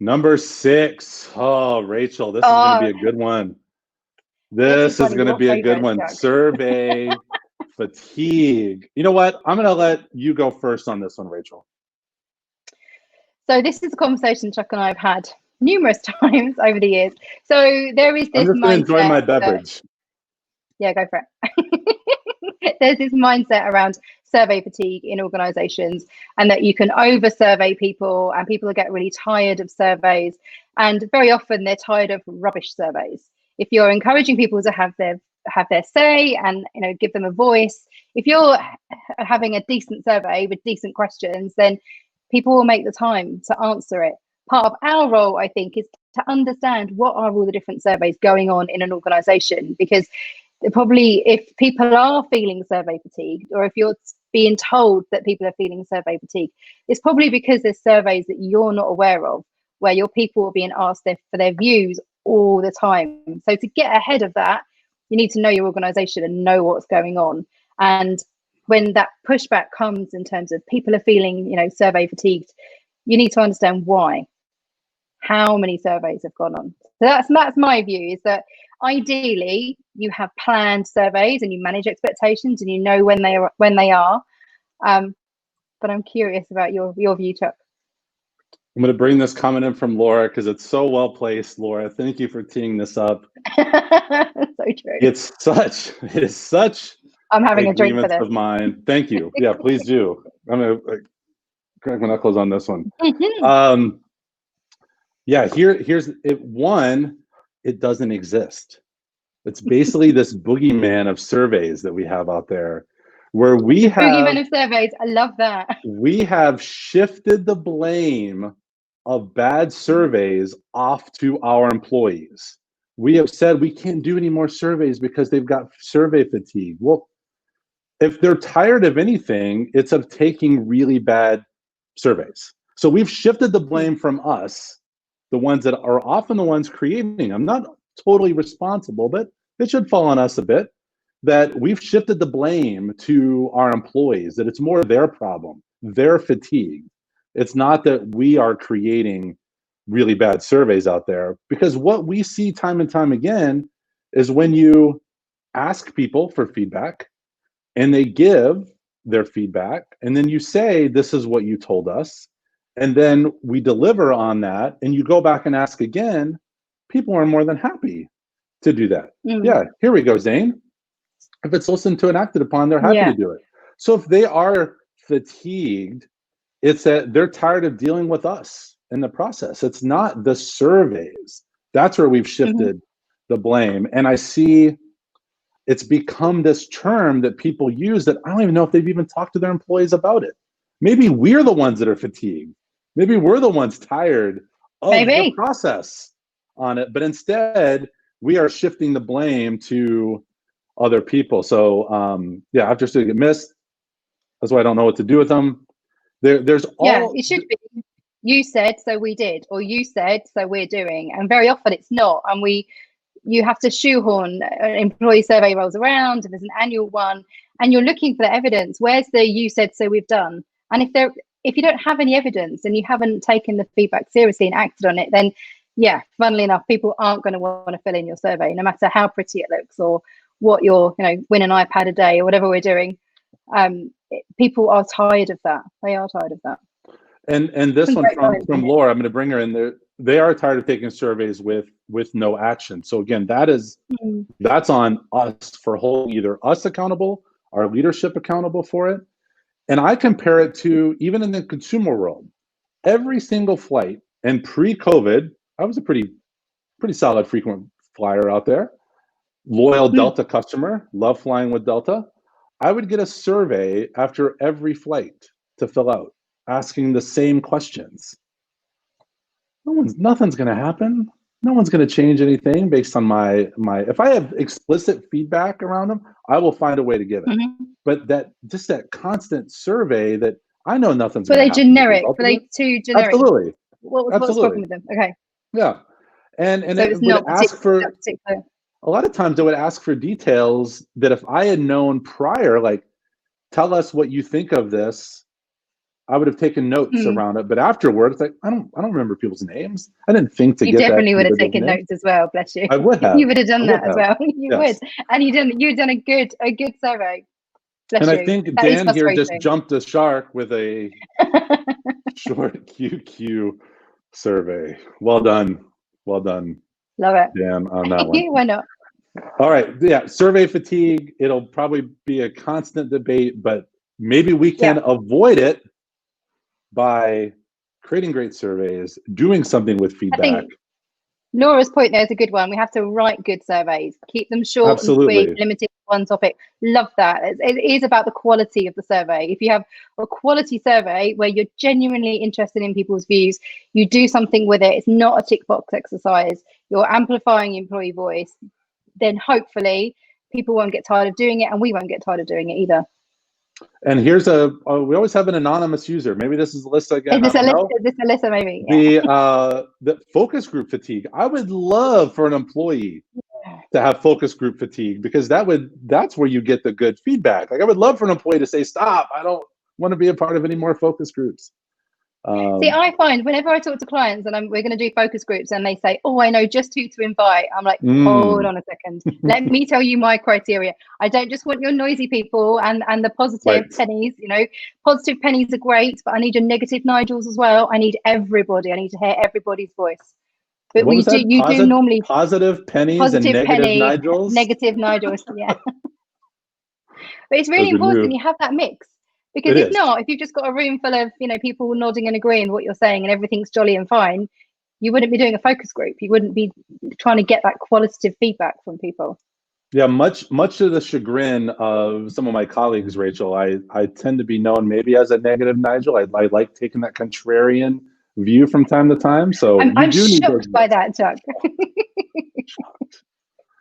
Number 6. Oh, Rachel, this is going to be a good one. This is going to be a good one. Chuck. Survey fatigue. You know what? I'm going to let you go first on this one, Rachel. So this is a conversation Chuck and I have had numerous times over the years. So there is this I'm just going to enjoy my beverage. Yeah, go for it. There's this mindset around survey fatigue in organizations, and that you can over survey people, and people get really tired of surveys, and very often they're tired of rubbish surveys. If you're encouraging people to have their say and give them a voice, if you're having a decent survey with decent questions, then people will make the time to answer it. Part of our role, I think, is to understand what are all the different surveys going on in an organization, because probably if people are feeling survey fatigued, or if you're being told that people are feeling survey fatigue, it's probably because there's surveys that you're not aware of, where your people are being asked for their views all the time. So to get ahead of that, you need to know your organization and know what's going on. And when that pushback comes in terms of people are feeling, survey fatigued, you need to understand why. How many surveys have gone on? So that's my view, is that ideally you have planned surveys and you manage expectations and you know when they are. But I'm curious about your view, Chuck. I'm going to bring this comment in from Laura because it's so well placed. Laura, thank you for teeing this up. So true. It is such. I'm having a drink for this. Of mine. Thank you. Yeah, please do. I'm going to crack my knuckles on this one. Yeah, here's it. One, it doesn't exist. It's basically this boogeyman of surveys that we have out there, where we have boogeyman of surveys. I love that. We have shifted the blame of bad surveys off to our employees. We have said we can't do any more surveys because they've got survey fatigue. Well, if they're tired of anything, it's of taking really bad surveys. So we've shifted the blame from us, the ones that are often the ones creating them. Not totally responsible, but it should fall on us a bit, that we've shifted the blame to our employees, that it's more their problem, their fatigue. It's not that we are creating really bad surveys out there, because what we see time and time again is when you ask people for feedback and they give their feedback, and then you say, this is what you told us, and then we deliver on that, and you go back and ask again, people are more than happy to do that. Yeah, here we go, Zane. If it's listened to and acted upon, they're happy to do it. So if they are fatigued, it's that they're tired of dealing with us in the process. It's not the surveys. That's where we've shifted the blame. And I see it's become this term that people use that I don't even know if they've even talked to their employees about it. Maybe we're the ones that are fatigued. Maybe we're the ones tired of the process on it. But instead, we are shifting the blame to other people. So yeah, after students get missed, that's why I don't know what to do with them. There's all. Yeah, it should be. You said, so we did, or you said, so we're doing, and very often it's not. And you have to shoehorn an employee survey rolls around, and there's an annual one, and you're looking for the evidence. Where's the you said, so we've done? And if you don't have any evidence and you haven't taken the feedback seriously and acted on it, then yeah, funnily enough, people aren't going to want to fill in your survey, no matter how pretty it looks or what your win an iPad a day or whatever we're doing. People are tired of that. They are tired of that. And this one from Laura, I'm going to bring her in there. They are tired of taking surveys with no action. So again, that's on us for holding either us accountable, our leadership accountable for it. And I compare it to even in the consumer world. Every single flight, and pre-COVID, I was a pretty solid frequent flyer out there. Loyal Delta customer, love flying with Delta. I would get a survey after every flight to fill out, asking the same questions. Nothing's going to happen. No one's going to change anything based on my. If I have explicit feedback around them, I will find a way to give it. But that constant survey that I know nothing's going to happen. Generic? Were they too generic? Absolutely. What's wrong with them? Okay. Yeah, and so it would ask for. A lot of times I would ask for details that if I had known prior, like, tell us what you think of this, I would have taken notes Hmm. around it. But afterwards, like I don't remember people's names. I didn't think to You get that definitely would have individual's taken name. notes as well, bless you. I would have. You would have I done would that as have. well. You would. Yes. And you've done a good survey. Bless And I you. think That is Dan here just frustrating. jumped a shark with a short QQ survey. Well done. Well done, Love it. Dan, on that one. Why not? All right. Yeah. Survey fatigue. It'll probably be a constant debate, but maybe we can avoid it by creating great surveys, doing something with I feedback. think Laura's point there is a good one. We have to write good surveys, keep them short and Absolutely. sweet, limited to one topic. Love that. It is about the quality of the survey. If you have a quality survey where you're genuinely interested in people's views, you do something with it. It's not a tick box exercise. You're amplifying employee voice. Then hopefully people won't get tired of doing it, and we won't get tired of doing it either. And here's we always have an anonymous user. Maybe this is Alyssa again. Is this Alyssa maybe? Yeah. The focus group fatigue. I would love for an employee to have focus group fatigue, because that's where you get the good feedback. Like I would love for an employee to say, stop, I don't want to be a part of any more focus groups. See, I find whenever I talk to clients and we're going to do focus groups and they say, oh, I know just who to invite. I'm like, hold on a second. Let me tell you my criteria. I don't just want your noisy people and the positive pennies, positive pennies are great, but I need your negative Nigels as well. I need everybody. I need to hear everybody's voice. But you do normally positive pennies and negative Nigels? Negative Nigels, yeah. But it's really important you have that mix. Because if not, if you've just got a room full of, people nodding and agreeing with what you're saying and everything's jolly and fine, you wouldn't be doing a focus group. You wouldn't be trying to get that qualitative feedback from people. Yeah, much to the chagrin of some of my colleagues, Rachel, I tend to be known maybe as a negative Nigel. I like taking that contrarian view from time to time. So I'm shocked by that, Chuck.